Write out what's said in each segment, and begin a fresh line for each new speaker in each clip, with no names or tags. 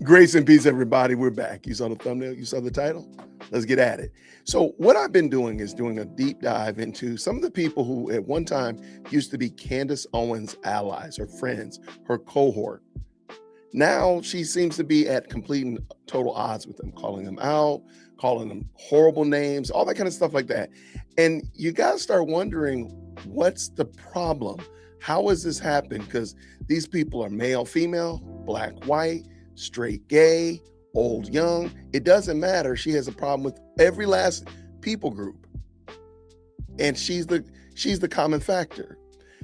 Grace and peace, everybody. We're back. You saw the thumbnail? You saw the title? Let's get at it. So what I've been doing is doing a deep dive into some of the people who at one time used to be Candace Owens' allies, her friends, her cohort. Now she seems to be at complete and total odds with them, calling them out, calling them horrible names, all that kind of stuff like that. And you got to start wondering, what's the problem? How has this happened? Because these people are male, female, black, white, straight, gay, old, young. It doesn't matter. She has a problem with every last people group. And she's the common factor.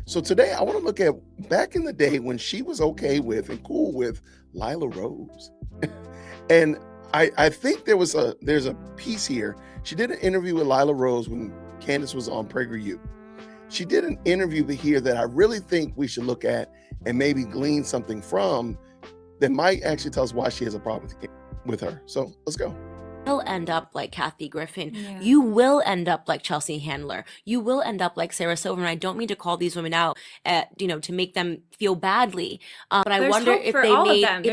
So today I want to look at back in the day when she was okay with and cool with Lila Rose. And I think there's a piece here. She did an interview with Lila Rose when Candace was on PragerU. She did an interview here that I really think we should look at and maybe glean something from that might actually tell us why she has a problem with her. So let's go.
Will end up like Kathy Griffin. Yeah. You will end up like Chelsea Handler. You will end up like Sarah Silverman. I don't mean to call these women out, to make them feel badly. But I wonder if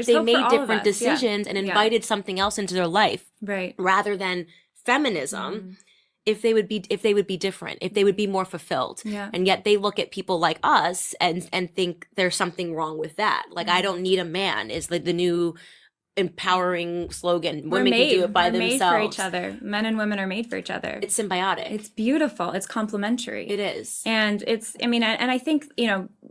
they made different decisions and invited something else into their life,
right?
Rather than feminism. If they would be different, if they would be more fulfilled.
Yeah.
And yet they look at people like us and think there's something wrong with that. Like, I don't need a man is like the new empowering slogan. Women can do it by themselves.
We're made for each other. Men and women are made for each other.
It's symbiotic.
It's beautiful. It's complementary.
It is.
And and I think,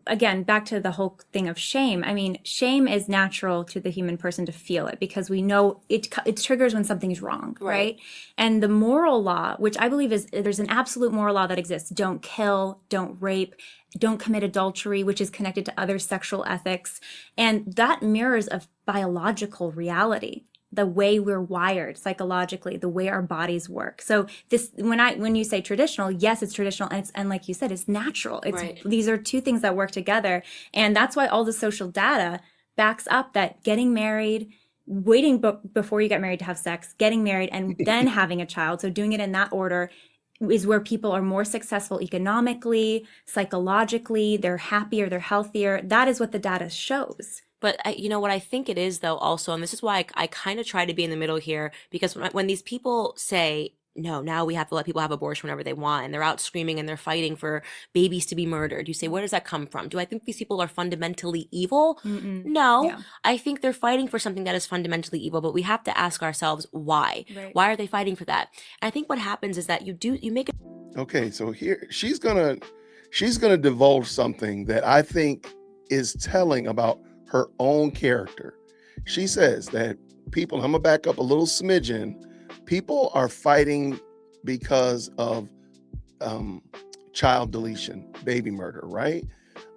again, back to the whole thing of shame. I mean, shame is natural to the human person to feel it because we know it triggers when something's wrong, right? And the moral law, which I believe there's an absolute moral law that exists. Don't kill, don't rape, don't commit adultery, which is connected to other sexual ethics. And that mirrors a biological reality, the way we're wired psychologically, the way our bodies work. So when you say traditional, yes, it's traditional. And like you said, it's natural. These are two things that work together. And that's why all the social data backs up that getting married, waiting before you get married to have sex, getting married, and then having a child. So doing it in that order is where people are more successful economically, psychologically, they're happier, they're healthier. That is what the data shows.
But what I think it is, though, also, and this is why I kind of try to be in the middle here, because when these people say, no, now we have to let people have abortion whenever they want, and they're out screaming and they're fighting for babies to be murdered, you say, where does that come from? Do I think these people are fundamentally evil? No. Yeah. I think they're fighting for something that is fundamentally evil, but we have to ask ourselves why. Right. Why are they fighting for that? And I think what happens is that you make it.
Okay, so here she's gonna divulge something that I think is telling about her own character. She says that people, I'm gonna back up a little smidgen, people are fighting because of child deletion, baby murder, right?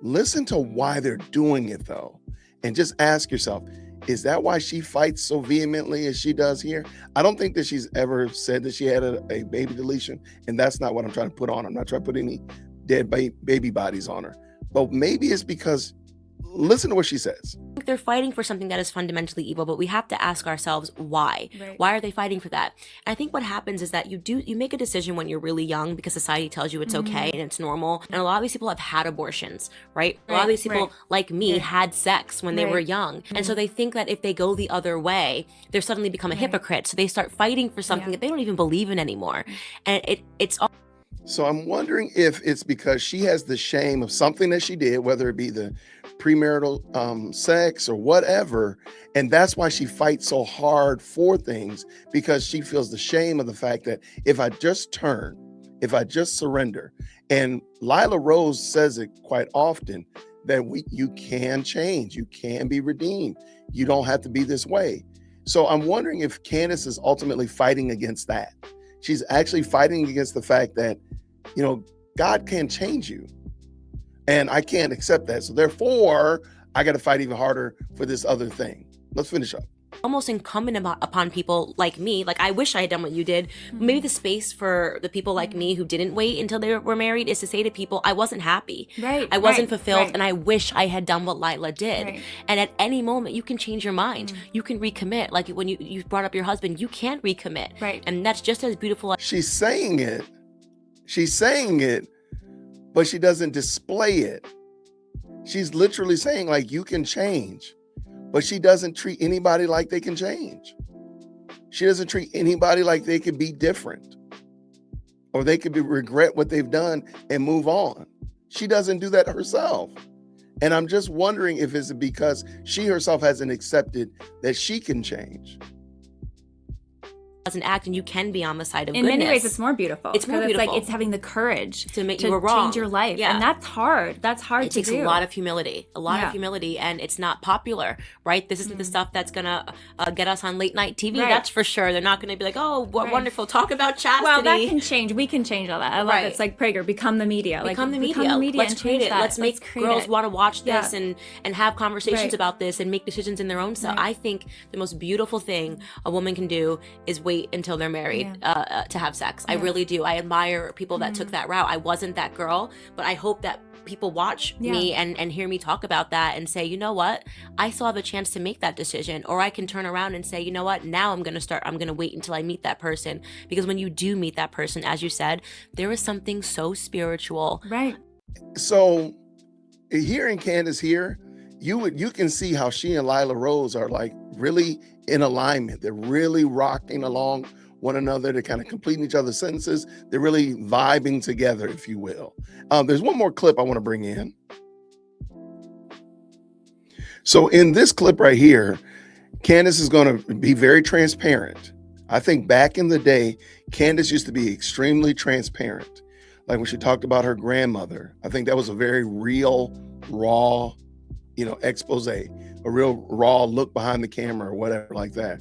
Listen to why they're doing it though. And just ask yourself, is that why she fights so vehemently as she does here? I don't think that she's ever said that she had a baby deletion, and that's not what I'm trying to put on. I'm not trying to put any dead baby bodies on her. But maybe it's because, listen to what she says.
They're fighting for something that is fundamentally evil, but we have to ask ourselves why. Right. Why are they fighting for that? And I think what happens is that you make a decision when you're really young because society tells you it's okay and it's normal. And a lot of these people have had abortions, right? A lot of these people, like me, had sex when they were young. And so they think that if they go the other way, they're suddenly become a hypocrite. So they start fighting for something that they don't even believe in anymore. And it's all.
So I'm wondering if it's because she has the shame of something that she did, whether it be the premarital sex or whatever, and that's why she fights so hard for things, because she feels the shame of the fact that if I just turn, if I just surrender, and Lila Rose says it quite often, that you can change, you can be redeemed, you don't have to be this way. So I'm wondering if Candace is ultimately fighting against that. She's actually fighting against the fact that, God can change you. And I can't accept that. So therefore, I got to fight even harder for this other thing. Let's finish up.
Almost incumbent upon people like me. Like, I wish I had done what you did. Maybe the space for the people like me who didn't wait until they were married is to say to people, I wasn't happy.
Right.
I wasn't fulfilled. And I wish I had done what Lila did. Right. And at any moment, you can change your mind. You can recommit. Like when you brought up your husband, you can recommit.
Right.
And that's just as beautiful.
She's saying it, but she doesn't display it. She's literally saying, like, you can change. but she doesn't treat anybody like they can change. She doesn't treat anybody like they could be different or they could regret what they've done and move on. She doesn't do that herself. And I'm just wondering if it's because she herself hasn't accepted that she can change.
As an act, and you can be on the side of
in
goodness.
many ways it's more beautiful.
It's more beautiful.
It's like it's having the courage
to make you were wrong,
change your life.
Yeah.
And that's hard. That's hard
it
to do.
It takes a lot of humility, and it's not popular, right? This isn't the stuff that's gonna get us on late night TV. Right. That's for sure. They're not gonna be like, oh, what wonderful, talk about chastity.
Well, that can change. We can change all that. I love it. It's like Prager, become the media.
Become the media. Let's create it. Let's make girls want to watch this and have conversations about this and make decisions in their own self. I think the most beautiful thing a woman can do is wait until they're married to have sex. I really do. I admire people that took that route. I wasn't that girl, but I hope that people watch me and hear me talk about that and say, you know what? I still have a chance to make that decision. Or I can turn around and say, you know what? Now I'm going to wait until I meet that person. Because when you do meet that person, as you said, there is something so spiritual.
Right.
So hearing Candace here, you can see how she and Lila Rose are like really in alignment. They're really rocking along one another. They're kind of completing each other's sentences. They're really vibing together, if you will. There's one more clip I want to bring in. So in this clip right here, Candace is going to be very transparent. I think back in the day, Candace used to be extremely transparent. Like when she talked about her grandmother, I think that was a very real, raw, expose, a real raw look behind the camera or whatever like that.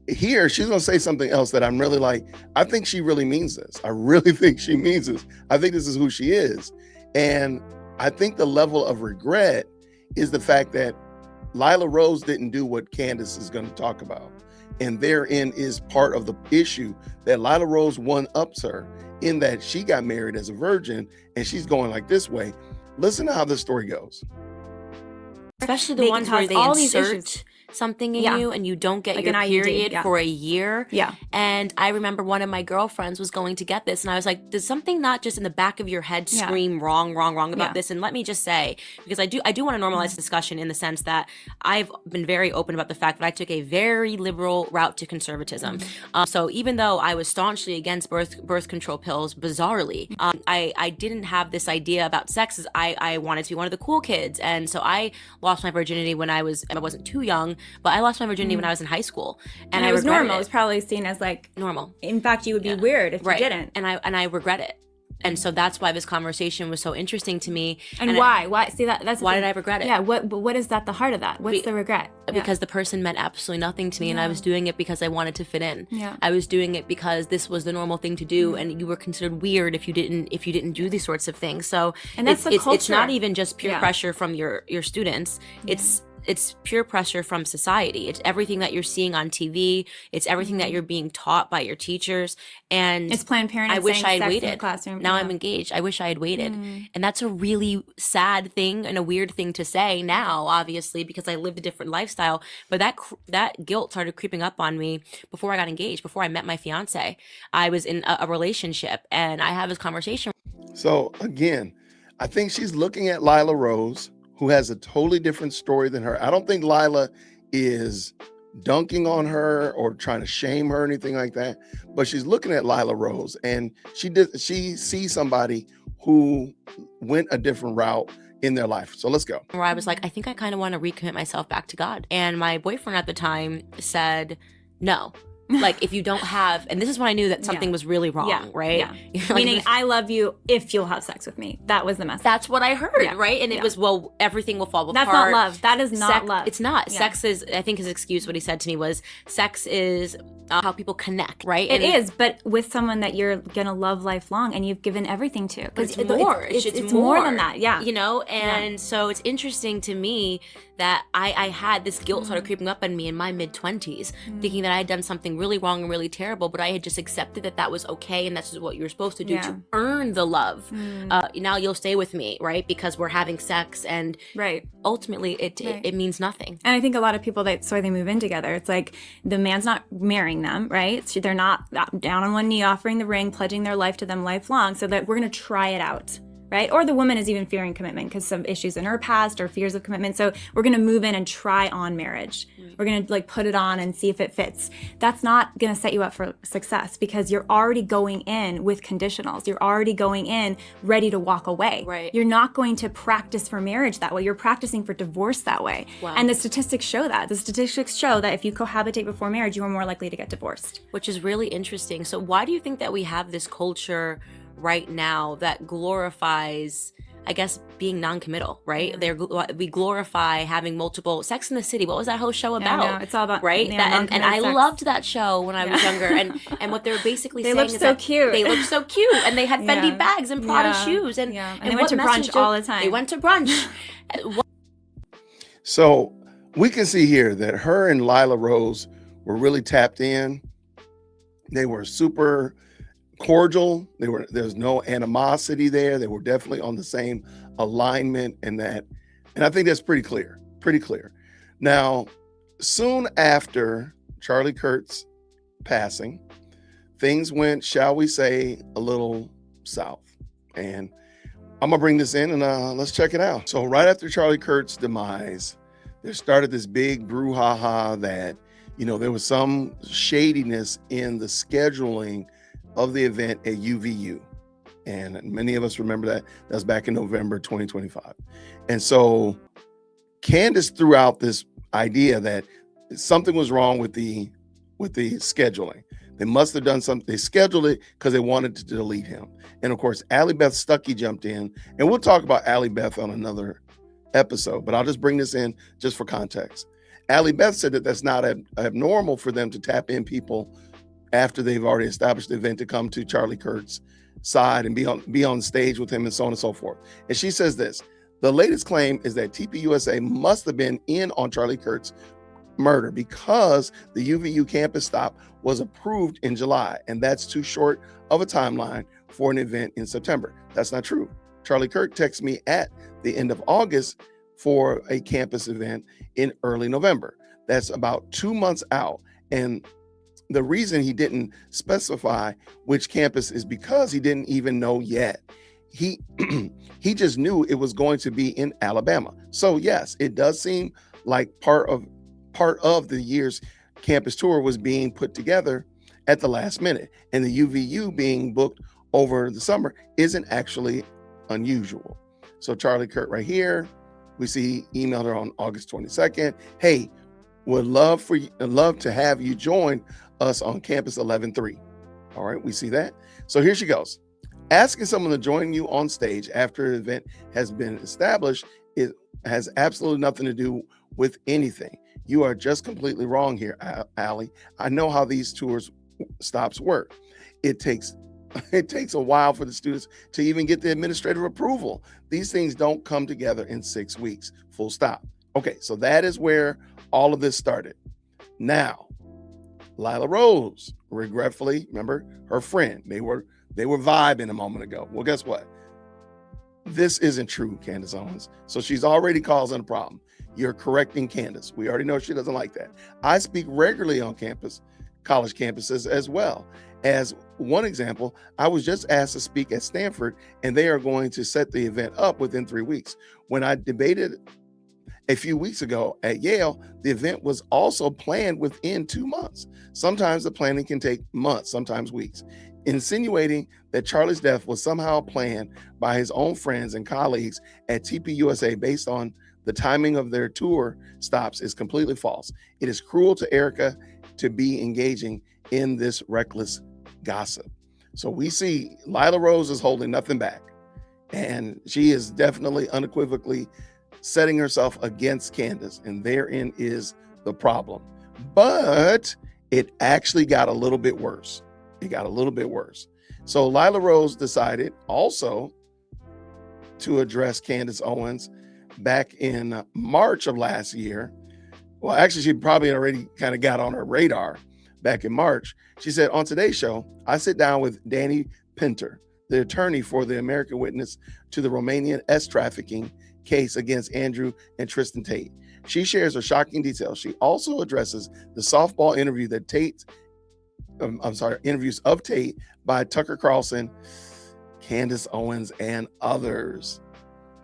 Here, she's going to say something else that I'm really like, I think she really means this. I really think she means this. I think this is who she is. And I think the level of regret is the fact that Lila Rose didn't do what Candace is going to talk about. And therein is part of the issue that Lila Rose one-ups her in that she got married as a virgin and she's going like this way. Listen to how this story goes.
Especially the ones where they insert something in you and you don't get like your period for a year.
Yeah.
And I remember one of my girlfriends was going to get this and I was like, does something not just in the back of your head scream wrong about this? And let me just say, because I do want to normalize discussion in the sense that I've been very open about the fact that I took a very liberal route to conservatism. So even though I was staunchly against birth control pills, bizarrely, I didn't have this idea about sex as I wanted to be one of the cool kids. And so I lost my virginity when I wasn't too young, but I lost my virginity when I was in high school, and
it was normal. It was probably seen as like
normal.
In fact, you would be weird if you didn't.
And I regret it. And so that's why this conversation was so interesting to me.
And why? Why? See, that's
why did I regret it?
Yeah. What is that? The heart of that? What's the regret?
Because the person meant absolutely nothing to me, and I was doing it because I wanted to fit in.
Yeah.
I was doing it because this was the normal thing to do, and you were considered weird if you didn't do these sorts of things. So
and that's the culture.
It's not even just peer pressure from your students. It's pure pressure from society. It's everything that you're seeing on TV. It's everything that you're being taught by your teachers. And
it's Planned Parenthood.
I wish I had waited.
In the classroom.
Now I'm engaged. I wish I had waited. And that's a really sad thing and a weird thing to say now, obviously, because I lived a different lifestyle. But that guilt started creeping up on me before I got engaged, before I met my fiance. I was in a relationship, and I have this conversation.
So again, I think she's looking at Lila Rose, who has a totally different story than her. I don't think Lila is dunking on her or trying to shame her or anything like that, but she's looking at Lila Rose and she sees somebody who went a different route in their life. So let's go.
Where I was like, I think I kind of want to recommit myself back to God. And my boyfriend at the time said, no. Like, if you don't have, and this is when I knew that something was really wrong, right?
Yeah. Like, meaning, I love you if you'll have sex with me. That was the message.
That's what I heard, right? And it was, well, everything will fall apart.
That's not love. That is not love.
It's not. Sex is, I think his excuse, what he said to me was, sex is how people connect, right?
It is, but with someone that you're gonna love lifelong and you've given everything to.
It's more. It's
more than that,
And so it's interesting to me that I had this guilt started creeping up on me in my mid-20s, thinking that I had done something really wrong and really terrible, but I had just accepted that that was okay and that's what you were supposed to do to earn the love. Now you'll stay with me, right? Because we're having sex, and ultimately it means nothing.
And I think a lot of people, that's why they move in together. It's like the man's not marrying them, right? So they're not down on one knee offering the ring, pledging their life to them lifelong, so that we're going to try it out. right? Or the woman is even fearing commitment because some issues in her past or fears of commitment. So we're going to move in and try on marriage. We're going to like put it on and see if it fits. That's not going to set you up for success because you're already going in with conditionals. You're already going in ready to walk away.
Right.
You're not going to practice for marriage that way. You're practicing for divorce that way.
Wow.
And the statistics show that. The statistics show that if you cohabitate before marriage, you are more likely to get divorced.
Which is really interesting. So why do you think that we have this culture right now that glorifies, I guess, being non-committal, right? We glorify having multiple Sex in the City. What was that whole show about?
Yeah, no, it's all about
right. And I
sex.
loved that show when I was younger. And what they're basically saying is that
cute.
They looked so cute, and they had Fendi bags and Prada shoes, and
they went to brunch all the time.
They went to brunch.
So we can see here that her and Lila Rose were really tapped in. They were super cordial. There's no animosity there. They were definitely on the same alignment, and I think that's pretty clear. Now, soon after Charlie Kirk's passing, things went, shall we say, a little south. And I'm gonna bring this in and let's check it out. So right after Charlie Kirk's demise, there started this big brouhaha that, there was some shadiness in the scheduling of the event at UVU. And many of us remember that. That was back in November 2025. And so Candace threw out this idea that something was wrong with the scheduling. They must have done something. They scheduled it because they wanted to delete him. And of course, Allie Beth Stuckey jumped in. And we'll talk about Allie Beth on another episode, but I'll just bring this in just for context. Allie Beth said that that's not abnormal for them to tap in people after they've already established the event to come to Charlie Kirk's side and be on stage with him and so on and so forth. And she says this: the latest claim is that TPUSA must have been in on Charlie Kirk's murder because the UVU campus stop was approved in July, and that's too short of a timeline for an event in September. That's not true. Charlie Kirk texted me at the end of August for a campus event in early November. That's about 2 months out. And the reason he didn't specify which campus is because he didn't even know yet. He just knew it was going to be in Alabama. So yes, it does seem like part of the year's campus tour was being put together at the last minute, and the UVU being booked over the summer isn't actually unusual. So Charlie Kirk right here, we see emailed her on August 22nd. Hey, would love to have you join us on campus 11-3. All right, we see that. So here she goes. Asking someone to join you on stage after an event has been established, it has absolutely nothing to do with anything. You are just completely wrong here, Allie. I know how these tours stops work. It takes a while for the students to even get the administrative approval. These things don't come together in 6 weeks, full stop. Okay, so that is where all of this started. Now, Lila Rose, regretfully, remember her friend, they were vibing a moment ago. Well, guess what? This isn't true, Candace Owens. So she's already causing a problem. You're correcting Candace. We already know she doesn't like that. I speak regularly on college campuses as well. As one example, I was just asked to speak at Stanford, and they are going to set the event up within 3 weeks. When I debated a few weeks ago at Yale, the event was also planned within 2 months. Sometimes the planning can take months, sometimes weeks. Insinuating that Charlie's death was somehow planned by his own friends and colleagues at TPUSA based on the timing of their tour stops is completely false. It is cruel to Erica to be engaging in this reckless gossip. So we see Lila Rose is holding nothing back, and she is definitely unequivocally setting herself against Candace, and therein is the problem. But it actually got a little bit worse. So Lila Rose decided also to address Candace Owens back in March of last year. Well, actually, she probably already kind of got on her radar back in March. She said, on today's show, I sit down with Danny Pinter, the attorney for the American witness to the Romanian S-trafficking case against Andrew and Tristan Tate. She shares her shocking details. She also addresses the softball interview that interviews of Tate by Tucker Carlson. Candace Owens and others.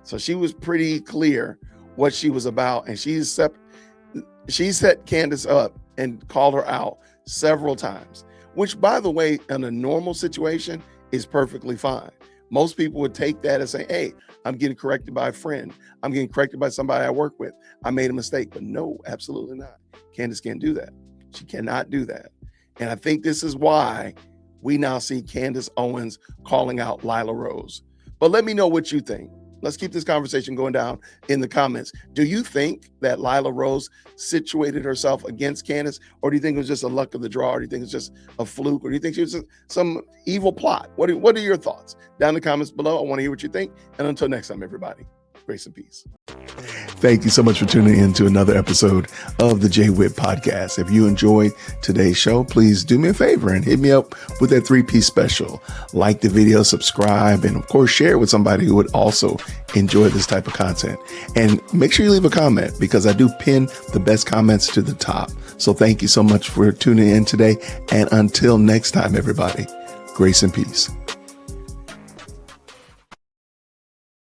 So she was pretty clear what she was about, and she set Candace up and called her out several times, which, by the way, in a normal situation is perfectly fine. Most people would take that and say, hey, I'm getting corrected by a friend. I'm getting corrected by somebody I work with. I made a mistake. But no, absolutely not. Candace can't do that. She cannot do that. And I think this is why we now see Candace Owens calling out Lila Rose. But let me know what you think. Let's keep this conversation going down in the comments. Do you think that Lila Rose situated herself against Candace, or do you think it was just a luck of the draw, or do you think it's just a fluke, or do you think she was some evil plot? What are your thoughts? Down in the comments below. I want to hear what you think. And until next time, everybody, grace and peace. Thank you so much for tuning in to another episode of the JWhit Podcast. If you enjoyed today's show, please do me a favor and hit me up with that 3-piece special. Like the video, subscribe, and of course, share it with somebody who would also enjoy this type of content. And make sure you leave a comment, because I do pin the best comments to the top. So thank you so much for tuning in today. And until next time, everybody, grace and peace.